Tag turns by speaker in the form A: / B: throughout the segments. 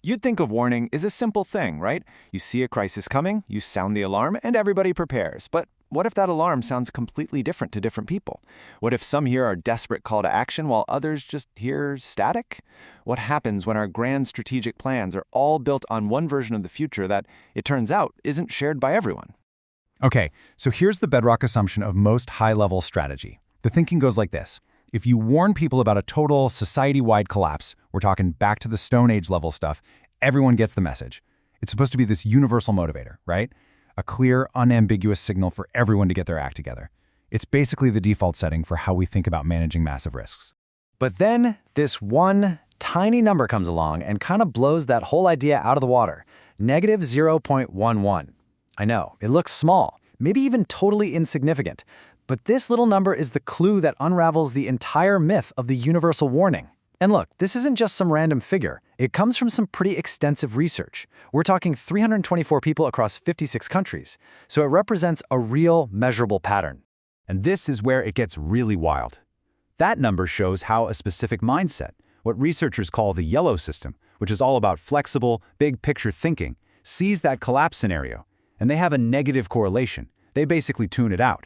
A: You'd think of warning is a simple thing, right? You see a crisis coming, you sound the alarm, and everybody prepares. But what if that alarm sounds completely different to different people? What if some hear our desperate call to action while others just hear static? What happens when our grand strategic plans are all built on one version of the future that, it turns out, isn't shared by everyone?
B: Okay, so here's the bedrock assumption of most high-level strategy. The thinking goes like this. If you warn people about a total society-wide collapse, we're talking back to the Stone Age level stuff, everyone gets the message. It's supposed to be this universal motivator, right? A clear, unambiguous signal for everyone to get their act together. It's basically the default setting for how we think about managing massive risks.
C: But then this one tiny number comes along and kind of blows that whole idea out of the water. Negative 0.11. I know, it looks small, maybe even totally insignificant. But this little number is the clue that unravels the entire myth of the universal warning. And look, this isn't just some random figure. It comes from some pretty extensive research. We're talking 324 people across 56 countries. So it represents a real, measurable pattern.
B: And this is where it gets really wild. That number shows how a specific mindset, what researchers call the yellow system, which is all about flexible, big-picture thinking, sees that collapse scenario. And they have a negative correlation. They basically tune it out.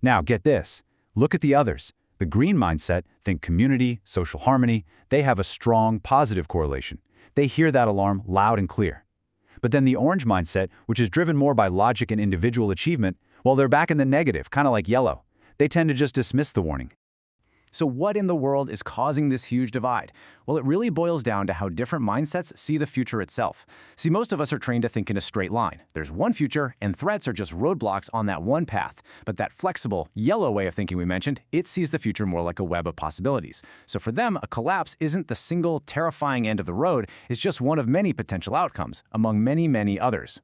B: Now, get this. Look at the others. The green mindset, think community, social harmony, they have a strong positive correlation. They hear that alarm loud and clear. But then the orange mindset, which is driven more by logic and individual achievement, well, they're back in the negative, kind of like yellow. They tend to just dismiss the warning.
A: So what in the world is causing this huge divide? Well, it really boils down to how different mindsets see the future itself. See, most of us are trained to think in a straight line. There's one future, and threats are just roadblocks on that one path. But that flexible, yellow way of thinking we mentioned, it sees the future more like a web of possibilities. So for them, a collapse isn't the single, terrifying end of the road. It's just one of many potential outcomes, among many, many others.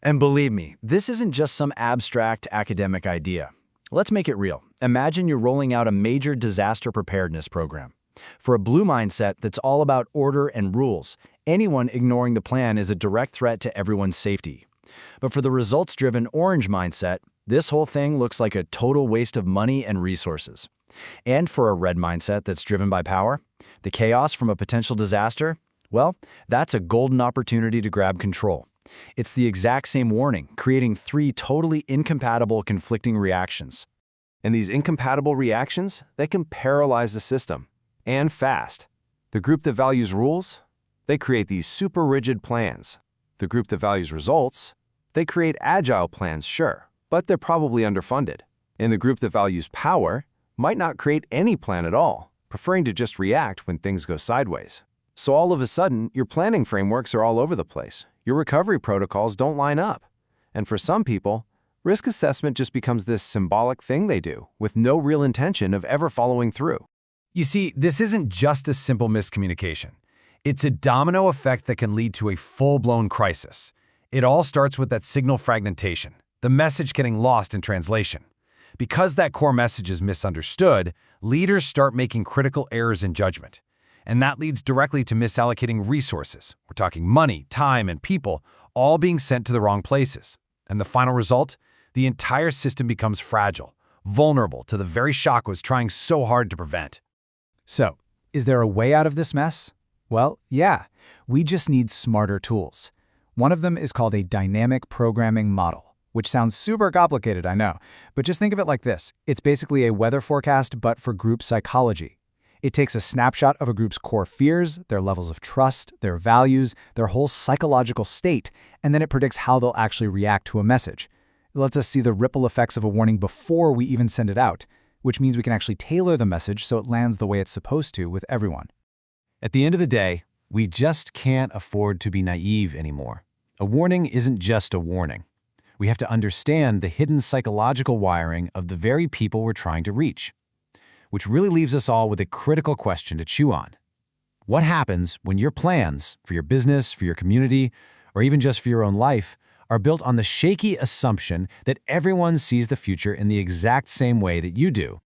C: And believe me, this isn't just some abstract academic idea. Let's make it real. Imagine you're rolling out a major disaster preparedness program. For a blue mindset that's all about order and rules, anyone ignoring the plan is a direct threat to everyone's safety. But for the results-driven orange mindset, this whole thing looks like a total waste of money and resources. And for a red mindset that's driven by power, the chaos from a potential disaster, well, that's a golden opportunity to grab control. It's the exact same warning, creating three totally incompatible, conflicting reactions.
D: And these incompatible reactions, they can paralyze the system. And fast. The group that values rules, they create these super rigid plans. The group that values results, they create agile plans, sure, but they're probably underfunded. And the group that values power might not create any plan at all, preferring to just react when things go sideways. So all of a sudden, your planning frameworks are all over the place. Your recovery protocols don't line up. And for some people, risk assessment just becomes this symbolic thing they do, with no real intention of ever following through.
B: You see, this isn't just a simple miscommunication. It's a domino effect that can lead to a full-blown crisis. It all starts with that signal fragmentation, the message getting lost in translation. Because that core message is misunderstood, leaders start making critical errors in judgment. And that leads directly to misallocating resources. We're talking money, time, and people, all being sent to the wrong places. And the final result? The entire system becomes fragile, vulnerable to the very shock it was trying so hard to prevent.
E: So, is there a way out of this mess? Well, yeah. We just need smarter tools. One of them is called a dynamic programming model, which sounds super complicated, I know. But just think of it like this. It's basically a weather forecast, but for group psychology. It takes a snapshot of a group's core fears, their levels of trust, their values, their whole psychological state, and then it predicts how they'll actually react to a message. It lets us see the ripple effects of a warning before we even send it out, which means we can actually tailor the message so it lands the way it's supposed to with everyone.
B: At the end of the day, we just can't afford to be naive anymore. A warning isn't just a warning. We have to understand the hidden psychological wiring of the very people we're trying to reach. Which really leaves us all with a critical question to chew on. What happens when your plans for your business, for your community, or even just for your own life are built on the shaky assumption that everyone sees the future in the exact same way that you do?